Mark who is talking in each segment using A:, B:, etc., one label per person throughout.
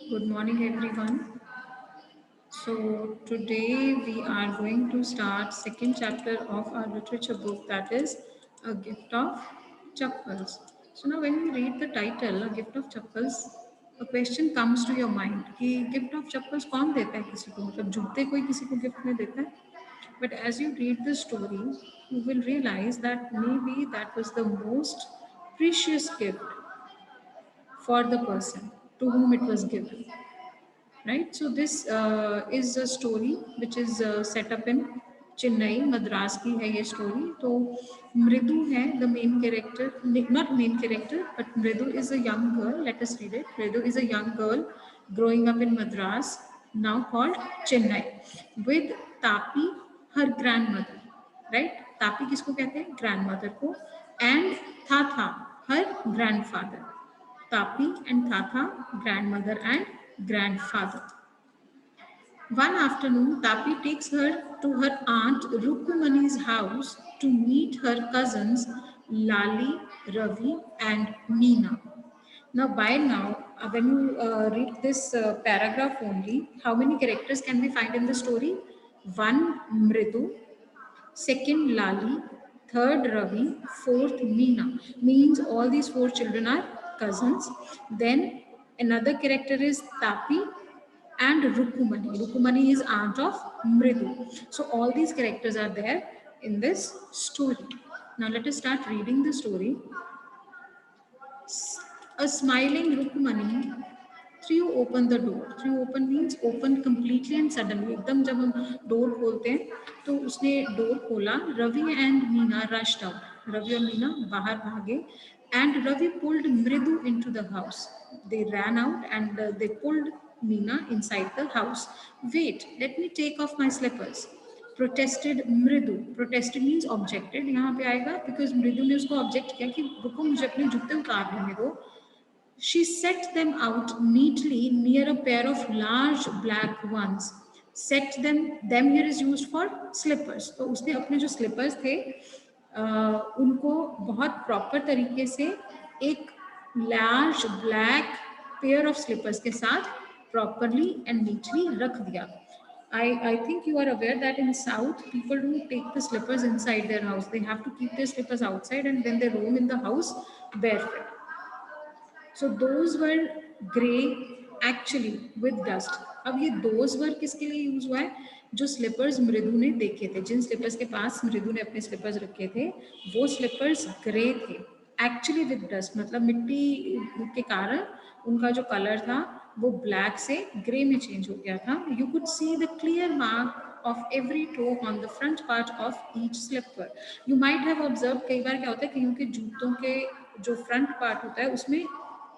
A: Good morning, everyone. So today we are going to start second chapter of our literature book, that is A Gift of Chappals. So now when we read the title, A Gift of Chappals, a question comes to your mind कि gift of chappals कौन देता है किसी को, मतलब जूते कोई किसी को gift में देता है. But as you read the story, you will realize that maybe that was the most precious gift for the person to whom it was given, right? So this is a story which is set up in Chennai Madras की है ये story. तो मृदु है the main character, not main character but Mridu is a young girl. Let us read it. Mridu is a young girl growing up in Madras, now called Chennai, with Tapi, her grandmother, right? Tapi किसको कहते हैं? Grandmother को. And Tata, her grandfather. Tapi and Tata, grandmother and grandfather. One afternoon, Tapi takes her to her aunt Rukumani's house to meet her cousins Lali, Ravi, and Meena. Now, by now, when you read this paragraph only, how many characters can we find in the story? One, Mridu; second, Lali; third, Ravi; fourth, Meena. Means all these four children are cousins. Then another character is Tapi and Rukumani. Rukumani is aunt of Mridu. So all these characters are there in this story. Now let us start reading the story. A smiling Rukumani threw open the door. Threw open means open completely and suddenly. एकदम जब हम door खोलते हैं तो उसने door खोला. Ravi and Meena rushed out. Ravi और मीना बाहर भागे. And Ravi pulled Mridu into the house. They ran out and they pulled Meena inside the house. Wait, let me take off my slippers. Protested Mridu. Protested means objected. यहाँ पे आएगा because मृदु ने उसको object किया कि रुको मुझे अपने जूते उतार लेने दो. She set them out neatly near a pair of large black ones. Set them here is used for slippers. तो उसने अपने जो slippers थे उनको बहुत proper तरीके से एक large black pair of slippers के साथ properly and neatly रख दिया. I think you are aware that in South, people don't take the slippers inside their house. They have to keep their slippers outside and then they roam in the house barefoot. So those were grey actually with dust. अब ये those were किसके लिए use हुआ है? जो slippers मृदु ने देखे थे, जिन स्लीपर्स के पास मृदु ने अपने स्लीपर्स रखे थे, वो स्लीपर्स ग्रे थे एक्चुअली विद डस्ट. मतलब मिट्टी के कारण उनका जो कलर था वो ब्लैक से ग्रे में चेंज हो गया था. You could see the clear mark of every toe on the front part of each slipper. You might have observed, कई बार क्या होता है कईयों के जूतों के जो फ्रंट पार्ट होता है उसमें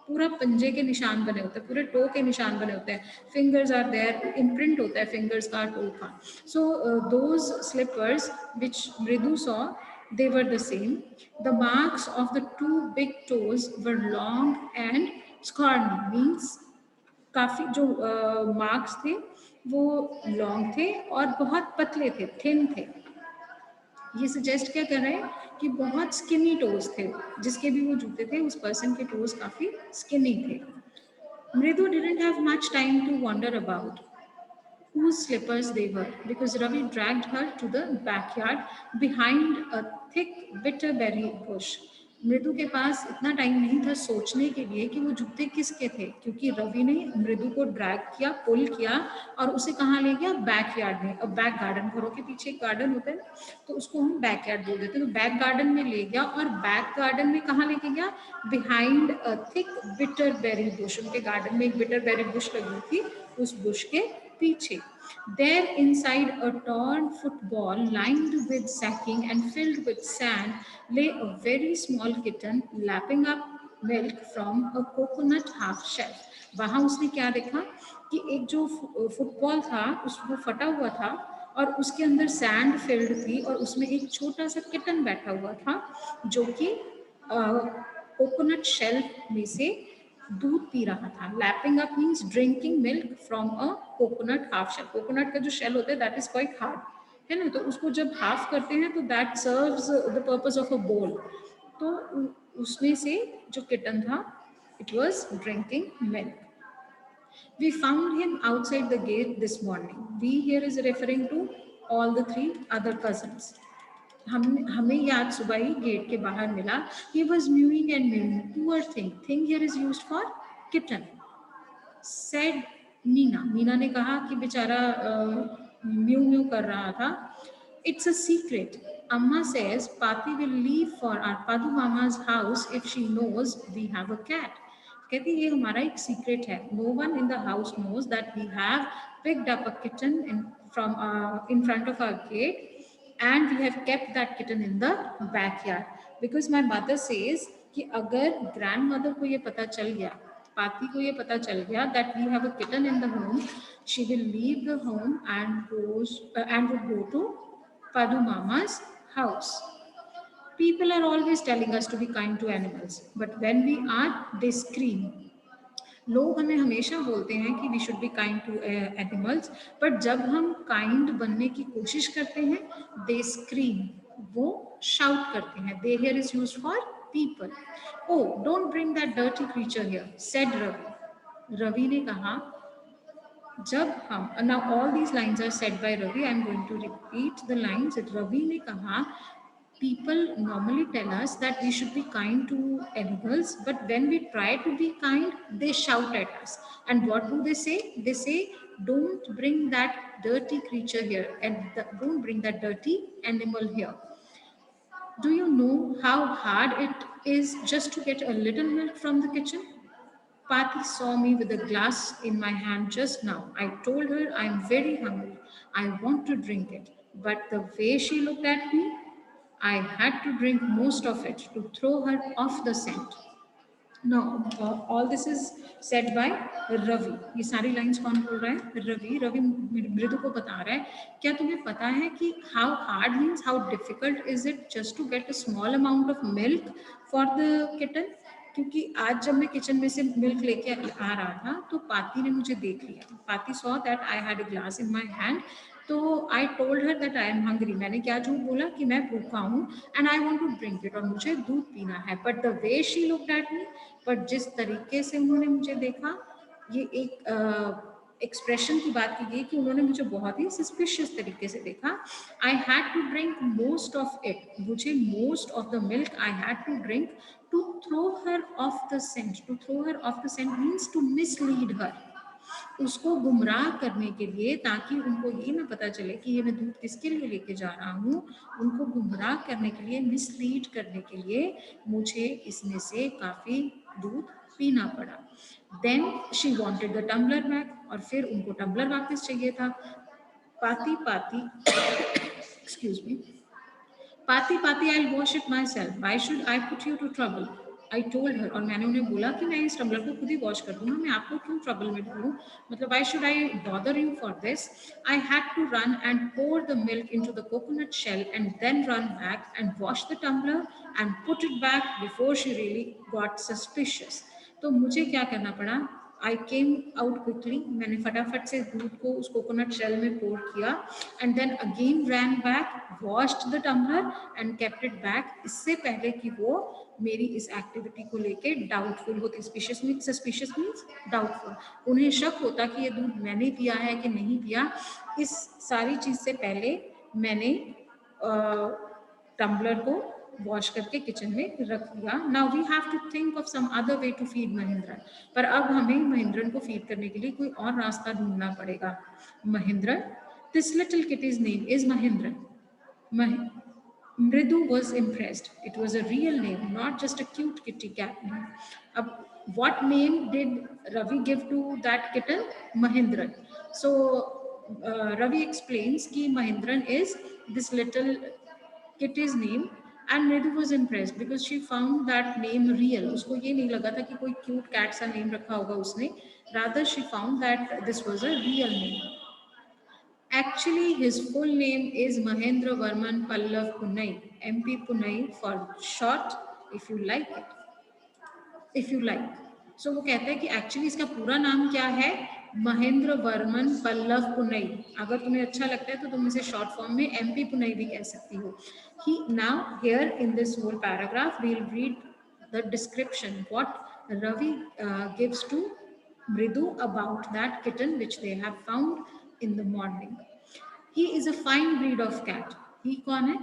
A: पूरा पंजे के निशान बने होते हैं, पूरे टो के निशान बने होते हैं. फिंगर्स आर देयर, इम्प्रिंट होता है फिंगर्स का, टो का. सो दोज स्लिपर्स विच मृदु saw, they were the same. The marks of the two big toes were long and scrawny, means काफी जो मार्क्स थे वो लॉन्ग थे और बहुत पतले थे, थिन थे. ये सजेस्ट क्या कर रहे हैं कि बहुत स्किनी टोज थे, जिसके भी वो जूते थे उस पर्सन के टोज काफी स्किनी थे. मृदु didn't have much time to wonder about whose slippers they were because Ravi dragged her to the backyard behind a thick bitterberry bush. मृदु के पास इतना टाइम नहीं था सोचने के लिए कि वो जूते किसके थे, क्योंकि रवि ने मृदु को ड्रैग किया, पुल किया और उसे कहाँ ले गया? बैकयार्ड में. अब बैक गार्डन, घरों के पीछे एक गार्डन होता है ना, तो उसको हम बैकयार्ड बोल देते हैं. तो बैक गार्डन में ले गया और बैक गार्डन में कहाँ लेके गया? Behind a thick bitterberry bush. उनके गार्डन में एक बिटरबेरी बुश लगी थी, उस बुश के पीछे. There, inside a torn football lined with sacking and filled with sand, lay a very small kitten lapping up milk from a coconut half shell. वहाँ उसने क्या देखा कि एक जो फुटबॉल था उस वो फटा हुआ था और उसके अंदर सैंड फिल्ड थी और उसमें एक छोटा सा किटन बैठा हुआ था जो कि कोकोनट शेल में से दूध पी रहा था. Lapping up means drinking milk from a coconut half shell. Coconut का जो शेल होता है दैट इज क्वाइट हार्ड, है ना, तो उसको जब हाफ करते हैं तो that serves the purpose of a बोल. तो उसमें से जो किटन था It was drinking milk. We found him outside the gate this morning. We here is referring to all the three other cousins. हमें ये आज सुबह ही गेट के बाहर मिला. He was mewing and mewing. Poor thing. Thing here is used for kitten. Said Meena. Meena ने कहा कि बेचारा म्यू म्यू कर रहा था. It's a secret. Amma says Pati will leave for our Padu Mama's house if she knows we have a cat. कहती ये हमारा एक सीक्रेट है. No one in the house knows that we have picked up a kitten in front of our gate and we have kept that kitten in the backyard. Because my mother says कि अगर grandmother को ये पता चल गया, पाती को ये पता चल गया that we have a kitten in the home, she will leave the home and would go to Padu Mama's house. People are always telling us to be kind to animals, but when we are, they scream. लोग हमें हमेशा बोलते हैं कि we should be kind to animals, but जब हम kind बनने की कोशिश करते हैं, दे स्क्रीम, वो शाउट करते हैं. They here is used for people. Oh don't bring that dirty creature here, said Ravi. Ravi ने कहा जब हम, now all these lines are said by Ravi, I am going to repeat the lines. Ravi ने कहा people normally tell us that we should be kind to animals, but when we try to be kind, they shout at us. And what do they say? They say, don't bring that dirty creature here, and don't bring that dirty animal here. Do you know how hard it is just to get a little milk from the kitchen? Pati saw me with a glass in my hand just now. I told her I'm very hungry. I want to drink it. But the way she looked at me, I had to drink most of it to throw her off the scent. Now, all this is said by Ravi. ये सारी lines कौन बोल रहा है? रवि. रवि मृदु को बता रहा है, क्या तुम्हें पता है कि how hard means how difficult is it just to get a small amount of milk for the kitten? क्योंकि आज जब मैं किचन में से मिल्क लेके आ रहा था तो पाती ने मुझे देख लिया. पाती saw that I had a glass in my hand. तो I told her that I am hungry. मैंने क्या झूठ बोला कि मैं भूखा हूँ and I want to drink it, और मुझे दूध पीना है. But the way she looked at me, but जिस तरीके से उन्होंने मुझे देखा, ये एक एक्सप्रेशन की बात की गई कि उन्होंने मुझे बहुत ही सस्पिशियस तरीके से देखा. I had to drink most of it. मुझे most of the milk I had to drink to throw her off the scent. To throw her off the scent means to mislead her, उसको गुमराह करने के लिए, ताकि उनको ये ना पता चले कि ये मैं दूध किसके लिए लेके जा रहा हूँ. उनको गुमराह करने के लिए, मिसलीड करने के लिए मुझे इसमें से काफ़ी दूध पीना पड़ा. Then she wanted the tumbler back, और फिर उनको टम्बलर वापस चाहिए था. पाती excuse me, Paati I wash it myself. Why should I put you to trouble? I told her, और मैंने उन्हें बोला कि मैं इस टम्बलर को खुद ही वॉश कर दूंगा, मैं आपको क्यों ट्रबल में डालूं. मतलब why should I bother you for this? I had to run and pour the milk into the coconut shell and then run back and wash the tumbler and put it back before she really got suspicious. तो मुझे क्या करना पड़ा? आई came out quickly. मैंने फटाफट से दूध को उस कोकोनट शेल में पोर किया and then again ran back, washed the tumbler and kept it back. इससे पहले कि वो मेरी इस एक्टिविटी को लेके डाउटफुल होती. Suspicious means doubtful. उन्हें शक होता कि ये दूध मैंने पिया है कि नहीं पिया. इस सारी चीज़ से पहले मैंने टम्बलर को वॉश करके किचन में रख दिया. Now we have to think of some other way to feed Mahendran. पर अब हमें महेंद्रन को फीड करने के लिए कोई और रास्ता ढूंढना पड़ेगा. Mahendran, this little kitty's name is Mahendran. Mridu was impressed. It was a real name, not just a cute kitty cat name. Ab, what name did Ravi give to that kitten? Mahindran. So Ravi explains कि Mahindran is this little kitty's name, and Mridu was impressed because she found that name real. उसको ये नहीं लगा था कि कोई cute cat सा name रखा होगा उसने. Rather, she found that this was a real name. Actually, his full name is Mahendra Varman Pallav Punai, MP Punai for short, if you like it. If you like. So वो कहता है कि actually इसका पूरा नाम क्या है? महेंद्र वर्मन पल्लव पुनई. अगर तुम्हें अच्छा लगता है तो तुम इसे शॉर्ट फॉर्म में MP पुनई भी कह सकती हो. He now here in this whole paragraph we'll read the description what Ravi gives to Mridu about that kitten which they have found in the morning. He is a fine breed of cat. He कौन है?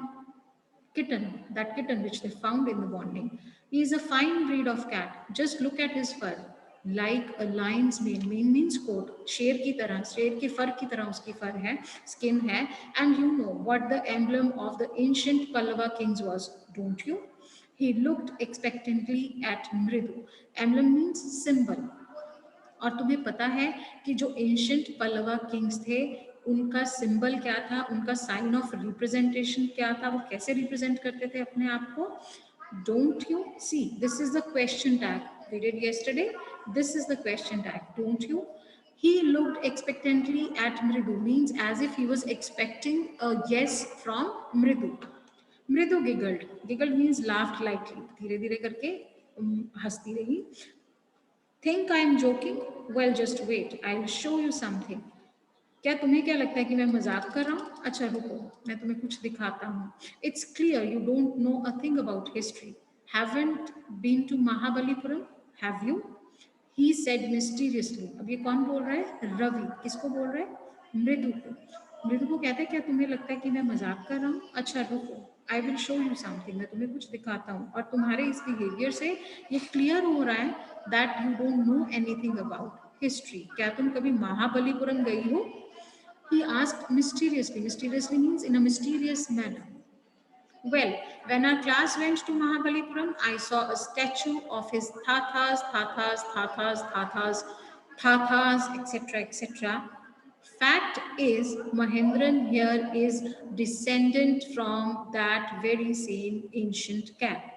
A: Kitten, that kitten which they found in the morning. He is a fine breed of cat. Just look at his fur. Like a lion's mane. Mane means coat. शेर की तरह, शेर के फर की तरह उसकी फर है, skin है. And you know what the emblem of the ancient Pallava kings was, don't you? He looked expectantly at Mridu. Emblem means symbol. और तुम्हें पता है कि जो एंशंट पल्लवा किंग्स थे उनका सिंबल क्या था, उनका साइन ऑफ रिप्रेजेंटेशन क्या था, वो कैसे रिप्रेजेंट करते थे अपने आप को? Don't you see, this is the question tag we did yesterday. This is the question tag, don't you? He looked expectantly at Mridu means as if he was expecting a yes from Mridu. Mridu giggled. Giggled means laughed lightly. धीरे धीरे करके हंसती रही. Think I am joking? Well, just wait. I'll show you something. क्या तुम्हें क्या लगता है कि मैं मजाक कर रहा हूँ? अच्छा रुको, मैं तुम्हें कुछ दिखाता हूँ. It's clear you don't know a thing about history. Haven't been to Mahabalipuram? Have you? He said mysteriously. अब ये कौन बोल रहा है? रवि. किसको बोल रहा है? मृदु को. मृदु को कहते हैं क्या तुम्हें लगता है कि मैं मजाक कर रहा हूँ? अच्छा रुको, I will show you something. मैं तुम्हें कुछ दिखाता हूँ. और तुम्हारे इस बिहेवियर से ये क्लियर हो रहा है that you don't know anything about history. क्या तुम कभी महाबलीपुरम गई हो? He asked mysteriously. Mysteriously means in a mysterious manner. Well, when our class went to Mahabalipuram, I saw a statue of his thathas, etc., etc. Fact is, Mahendran here is descendant from that very same ancient cat.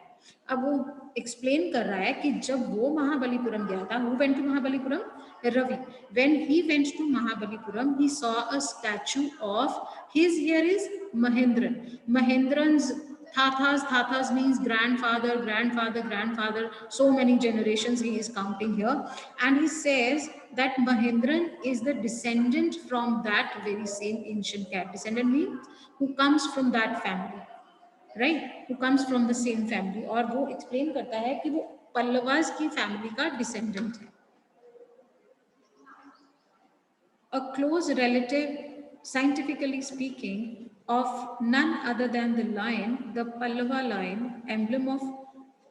A: अब वो explain कर रहा है कि जब वो महाबलीपुरम गया था, who went to Mahabalipuram? Ravi. When he went to Mahabalipuram, he saw a statue of his. Here is Mahendran. Mahendran's Thathas means grandfather, grandfather, grandfather. So many generations he is counting here. And he says that Mahendran is the descendant from that very same ancient cat. Descendant means who comes from that family. Right, who comes from the same family. और वो explain करता है कि वो पल्लवास की family का descendant है. A close relative, scientifically speaking, of none other than the lion, the Pallava lion, emblem of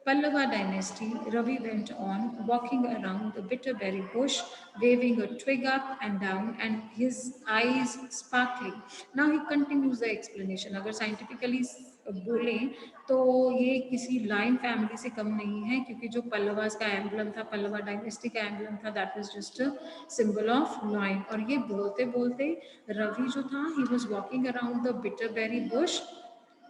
A: Pallava dynasty. Ravi went on, walking around the bitterberry bush, waving a twig up and down, and his eyes sparkling. Now he continues the explanation. अगर scientifically बोले तो ये किसी line family से कम नहीं है, क्योंकि जो पल्लवास का एम्बलम था, पल्लवा डायनेस्टी का एम्बलम था, that was just a symbol of lion. और ये बोलते बोलते रवि जो था, he was walking around the bitterberry bush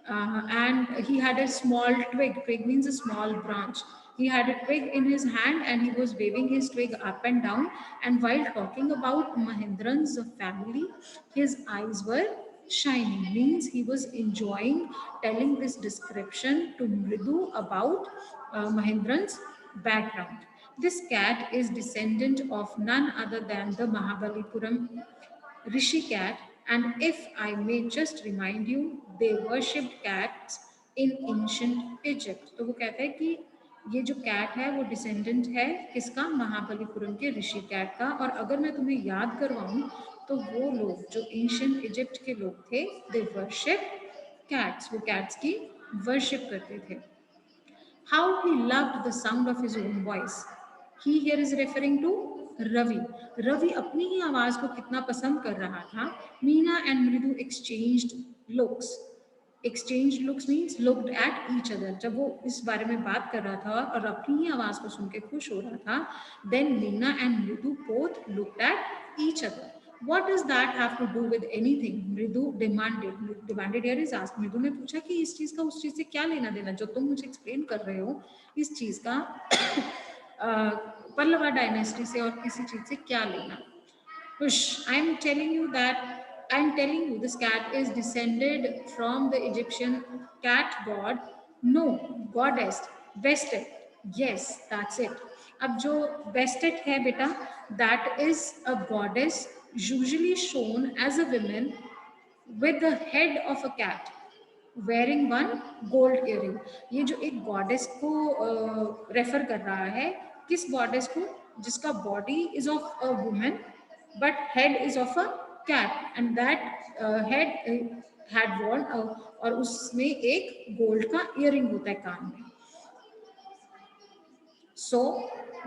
A: and he had a small twig. Twig means a small branch. He had a twig in his hand and he was waving his twig up and down. And while talking about Mahendran's family, his eyes were shining. Means he was enjoying telling this description to Mridu about Mahendran's background. This cat is descendant of none other than the Mahabalipuram Rishi cat, and if I may just remind you, they worshipped cats in ancient Egypt. तो वो कहता है कि ये जो cat है वो descendant है किसका? महाबलीपुरम के ऋषि कैट का. और अगर मैं तुम्हें याद करवाऊं तो वो लोग जो एंशियंट इजिप्ट के लोग थे, दे वर्शिप कैट्स. वो कैट्स की वर्शिप करते थे. How he loved the sound of his own voice. He here is referring to Ravi. Ravi अपनी ही आवाज को कितना पसंद कर रहा था. मीना एंड मृदु exchanged looks. Exchange looks means looked at each other. जब वो इस बारे में बात कर रहा था और अपनी ही आवाज को सुन के खुश हो रहा था, देन मीना एंड मृदु both looked at each other. What does that have to do with anything? मृदु demanded. Demanded here is asked. मृदु ने पूछा कि इस चीज का उस चीज से क्या लेना देना, जो तुम मुझे एक्सप्लेन कर रहे हो इस चीज का पल्लवा डायनेस्टी से और किसी चीज से क्या लेना. Hush, I am telling you that I am telling you this cat is descended from the Egyptian cat god. No, goddess, Bastet. Yes, that's it. अब जो Bastet है बेटा, that is a goddess usually shown as a woman with the head of a cat wearing one gold earring. ये जो एक goddess को refer कर रहा है किस गॉडेस को? जिसका body is of a woman but head is of a cat and that head had worn, और उसमें एक गोल्ड का इयरिंग होता है कान में. So,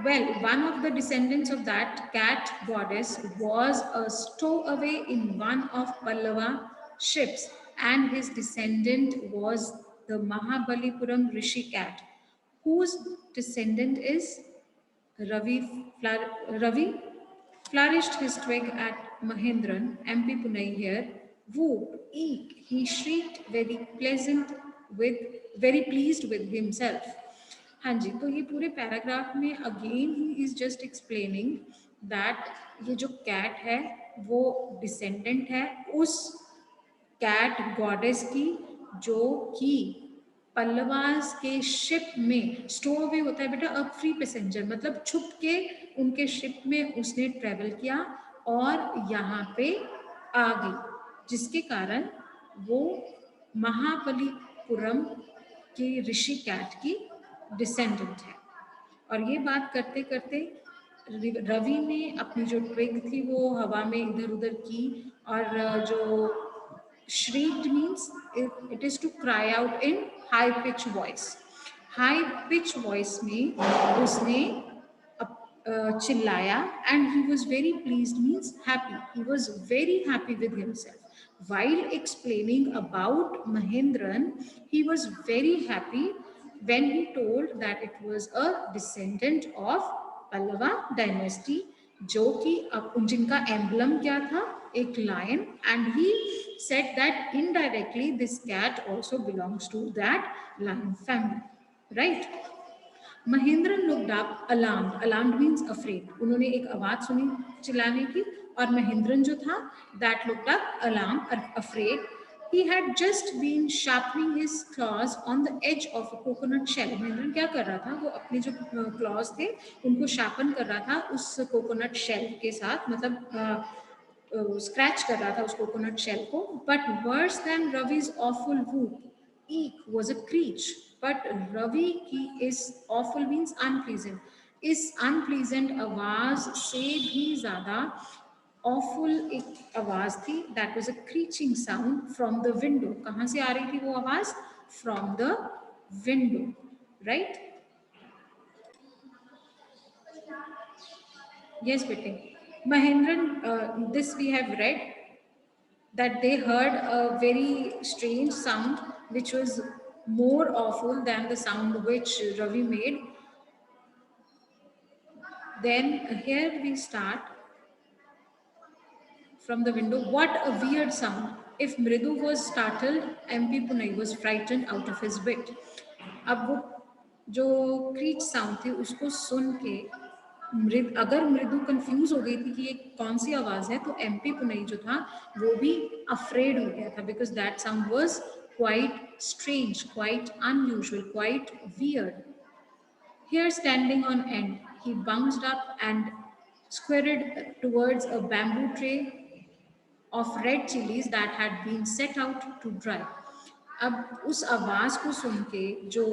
A: well, one of the descendants of that cat goddess was a stowaway in one of Pallava ships, and his descendant was the Mahabalipuram Rishi cat, whose descendant is Ravi. Ravi flourished his twig at Mahendran, MP Punai here. Whoop, eek, he shrieked, very pleased with himself. हाँ जी, तो ये पूरे paragraph में again he is just explaining that ये जो cat है वो descendant है उस कैट गॉडेस की जो कि पल्लवास के शिप में स्टो अवे होता है बेटा, अब फ्री पैसेंजर मतलब छुप के उनके शिप में उसने ट्रेवल किया और यहाँ पे आ गई, जिसके कारण वो महाबलीपुरम के ऋषि कैट की डिसेंडेंट है. और ये बात करते करते रवि ने अपनी जो ट्विग थी वो हवा में इधर उधर की, और जो shrieked means it is to cry out in high pitch voice. High pitch voice में उसने चिल्लाया, and he was very pleased means happy. He was very happy with himself. While explaining about Mahendran, he was very happy when he told that it was a descendant of Pallava dynasty, जो कि जिनका emblem क्या था, एक lion, and he said that indirectly this cat also belongs to that lion family, right? Mahendran looked up, alarmed. Alarmed means afraid. उन्होंने एक आवाज सुनी चिल्लाने की, और महेंद्रन जो था that looked up, alarmed, afraid. He had just been sharpening his claws on the edge of a coconut shell. Mahendran क्या कर रहा था? वो अपने जो claws थे उनको शार्पन कर रहा था उस कोकोनट शेल के साथ, मतलब स्क्रैच कर रहा था उस कोकोनट शेल को. बट वर्स देन रवि's awful whoop, eek was a screech. But Ravi की इस awful means unpleasant, इस unpleasant आवाज से भी ज्यादा awful एक आवाज थी. That was a screeching sound from the window. कहाँ से आ रही थी वो आवाज? From the window, right? Yes, bete. Mahendran, this we have read that they heard a very strange sound which was more awful than the sound which Ravi made. Then here we start from the window. What a weird sound. If Mridu was startled, MP Punai was frightened out of his wit. अब वो जो crèche sound थी उसको सुन के अगर मृदु confuse हो गई थी कि ये कौन सी आवाज है, तो एमपी पुनई जो था वो भी अफ्रेड हो गया था, because that sound was quite strange, quite unusual, quite weird. Here, standing on end, he bounced up and squirted towards a bamboo tray of red chilies that had been set out to dry. अब उस आवाज को सुन के जो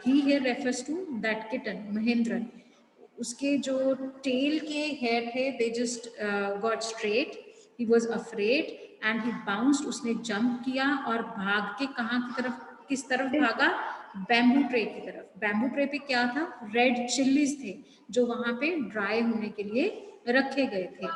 A: he here refers to that kitten Mahendran, उसके जो tell के hair थे they just got straight. He was afraid and he bounced. उसने जंप किया और भाग के कहाँ की तरफ, किस तरफ भागा? बैम्बू ट्रे की तरफ. बैम्बू ट्रे पे क्या था? रेड चिल्लीज थे जो वहां पे ड्राई होने के लिए रखे गए थे.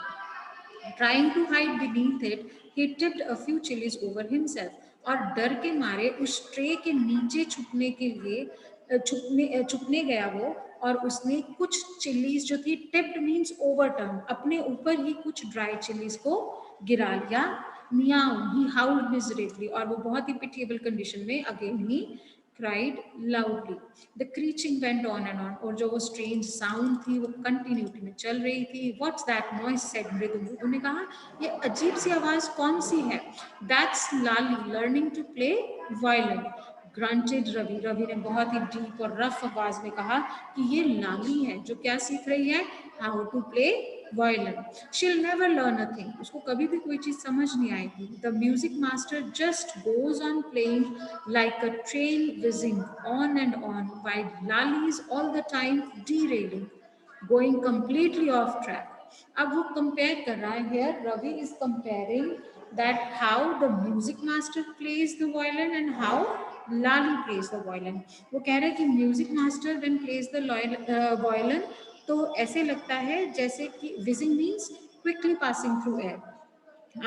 A: Trying to hide beneath it, he tipped a few chilies over himself. और डर के मारे उस ट्रे के नीचे छुपने के लिए छुपने गया वो, और उसने कुछ चिल्लीज जो थी, टिप्ड मीन्स ओवरटर्न, अपने ऊपर ही कुछ ड्राई चिल्लीज को गिरा लिया. मियाओ, ही हाउल्ड मिजरेबली, और वो बहुत ही पिटिएबल कंडीशन में again he cried loudly. The screeching went on and on. और जो वो strange sound थी वो continuity में चल रही थी. What's that noise? said मृदु. मृदु ने कहा ये अजीब सी आवाज कौन सी है? That's Lali learning to play violin. Grunted Ravi. Ravi ने बहुत ही deep और rough आवाज में कहा कि ये लाली है जो क्या सीख रही है? How to play violin. She'll never learn a thing. उसको कभी भी कोई चीज समझ नहीं आएगी. The music master just goes on playing like a train whizzing on and on, while Lali is all the time derailing. Going completely off track. अब वो कंपेयर कर रहा है, here Ravi is comparing that how the music master plays the violin and how Lali plays the violin। वो कह रहे हैं कि music master when plays the violin तो ऐसे लगता है जैसे कि whizzing means quickly passing through air।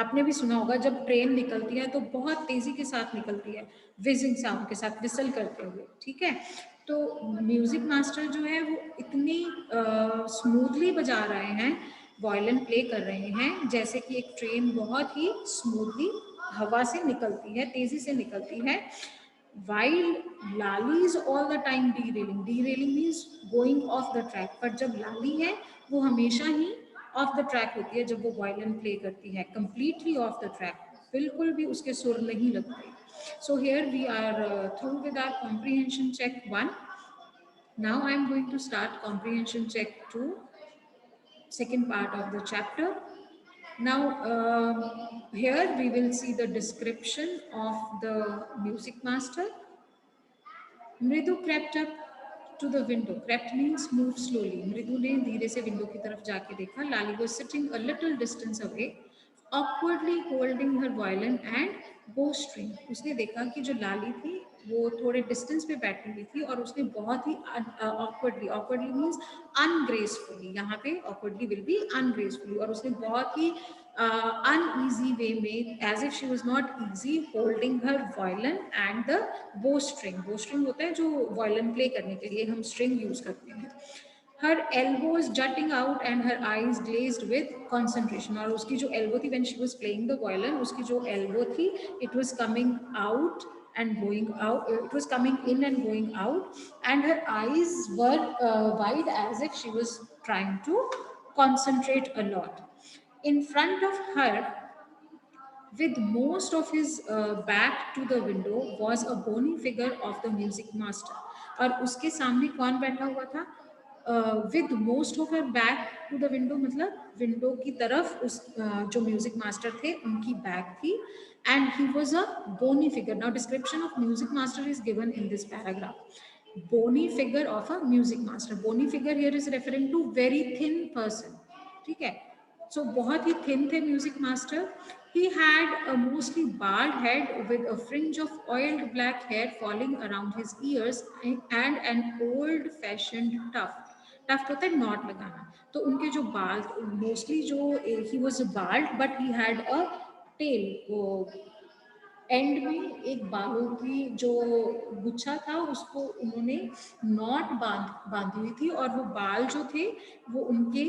A: आपने भी सुना होगा जब ट्रेन निकलती है तो बहुत तेजी के साथ निकलती है, विजिंग साउंड के साथ, विसल करते हुए, ठीक है। तो म्यूजिक मास्टर जो है वो इतनी स्मूथली बजा रहे हैं, वायलिन प्ले कर रहे हैं जैसे कि एक ट्रेन बहुत ही स्मूथली हवा से निकलती है, तेजी से निकलती है। while Lali is all the time derailing, derailing means going off the track, पर जब लाली है वो हमेशा ही ऑफ द ट्रैक होती है जब वो वायलिन प्ले करती है, completely off the track, बिल्कुल भी उसके सुर नहीं लगते। So here we are through with our comprehension check 1. Now I am going to start comprehension check 2, second part of the chapter. Now, here we will see the description of the music master. मृदु crept up to the window. Crept means move slowly. मृदु ने धीरे से window की तरफ जाके देखा. Lali was sitting a little distance away, awkwardly holding her violin and bowstring. उसने देखा कि जो लाली थी वो थोड़े डिस्टेंस पे बैठी हुई थी और उसने बहुत ही awkwardly means ungracefully, यहाँ पे awkwardly will be ungracefully, और उसने बहुत ही uneasy way में, as if she was not easy, holding her violin and the bowstring. Bowstring होता है जो violin play करने के लिए हम string use करते हैं. Her elbows jutting out and her eyes glazed with concentration. और उसकी जो elbow थी when she was playing the violin, उसकी जो elbow थी, it was coming out and going out, it was coming in and going out, and her eyes were wide as if she was trying to concentrate a lot. In front of her, with most of his back to the window, was a bony figure of the music master. और उसके सामने कौन बैठा हुआ था? With most of her back to the window मतलब window की तरफ उस जो म्यूजिक मास्टर थे उनकी बैक थी, and he was a bony figure. Now description of music master is given in this paragraph. Bony figure of a music master. Bony figure here is referring to very thin person, ठीक है। So बहुत ही thin थे music master. He had a mostly bald head with a fringe of oiled black hair falling around his ears and an old-fashioned tuft. Tuft होता है knot लगाना। तो उनके जो बाल mostly जो he was bald but he had a tail, वो and में एक बालों की जो गुच्छा था उसको उन्होंने नॉट बांधी हुई थी, और वो बाल जो थे वो उनके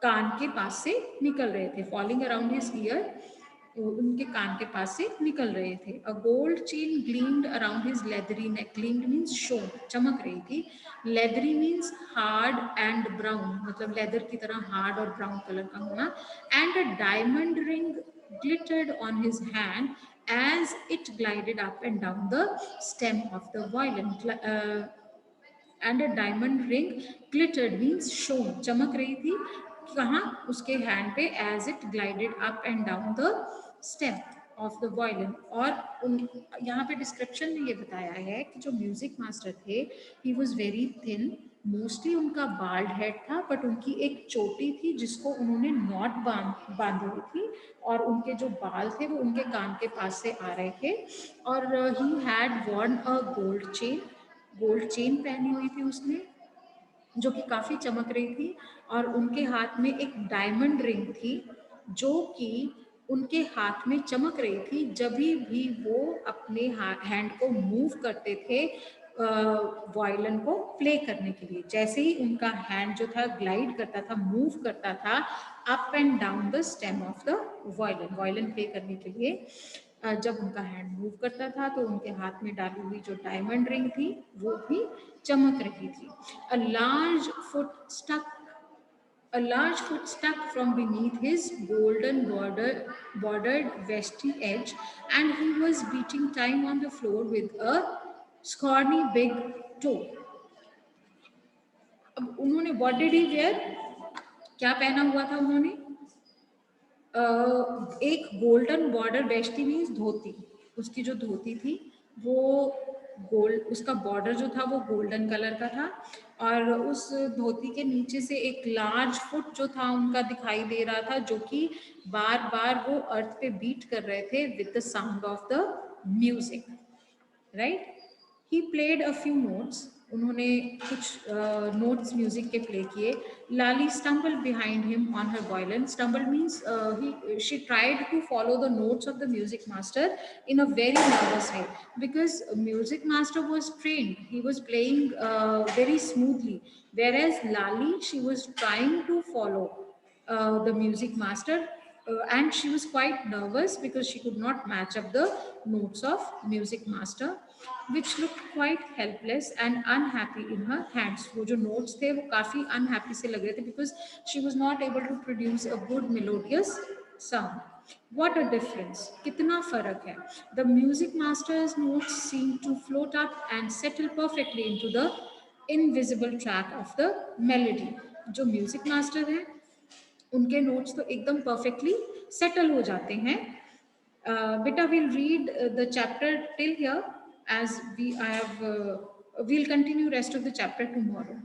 A: कान के पास से निकल रहे थे, फॉलिंग अराउंड हिज ईयर, उनके कान के पास से निकल रहे थे। अ gold chain gleamed around his leathery नेक। ग्लीम्ड मीन्स शोन, चमक रही थी। Leathery means hard and brown, मतलब लेदर की तरह हार्ड और ब्राउन कलर का होना। And a diamond ring glittered on his hand as it glided up and down the stem of the violin. And a diamond ring glittered means shone, चमक रही थी कहाँ? उसके हैंड पे, as it glided up and down the stem of the violin। और यहाँ पे description में ये बताया है कि जो म्यूजिक मास्टर थे he was very thin, mostly उनका बाल्ड हेड था, बट उनकी एक चोटी थी जिसको उन्होंने नॉट बांधी हुई थी, और उनके जो बाल थे वो उनके कान के पास से आ रहे थे। और he had worn a gold chain, gold chain पहनी हुई थी उसने जो कि काफ़ी चमक रही थी, और उनके हाथ में एक डायमंड रिंग थी जो कि उनके हाथ में चमक रही थी जब भी वो अपने हैंड को मूव करते थे वायलिन को प्ले करने के लिए। जैसे ही उनका हैंड जो था ग्लाइड करता था, मूव करता था up and down the stem of the violin, violin play करने के लिए जब उनका हैंड मूव करता था तो उनके हाथ में डाली हुई जो डायमंड रिंग थी वो भी चमक रही थी। A large foot stuck from beneath his golden bordered vesty edge, and he was beating time on the floor with a scrawny big toe. अब उन्होंने what did he wear? क्या पहना हुआ था उन्होंने? एक गोल्डन बॉर्डर वेस्टी मीन्स धोती, उसकी जो धोती थी वो गोल्ड, उसका बॉर्डर जो था वो गोल्डन कलर का था, और उस धोती के नीचे से एक लार्ज फुट जो था उनका दिखाई दे रहा था, जो कि बार बार वो अर्थ पे बीट कर रहे थे with the sound of the music, right. He played a few notes, उन्होंने कुछ नोट्स म्यूजिक के प्ले किए. Lali stumble behind him on her violin. Stumble means he she tried to follow the notes of the music master in a very nervous way, because music master was trained, he was playing very smoothly, whereas Lali, she was trying to follow the music master, and she was quite nervous because she could not match up the notes of music master, which looked quite helpless and unhappy in her hands. वो जो notes थे वो काफी unhappy से लग रहे थे, because she was not able to produce a good melodious sound. What a difference! कितना फर्क है. The music master's notes seem to float up and settle perfectly into the invisible track of the melody. जो music master हैं उनके notes तो एकदम perfectly settle हो जाते हैं. बेटा, we'll read the chapter till here, as we I have we'll continue rest of the chapter tomorrow.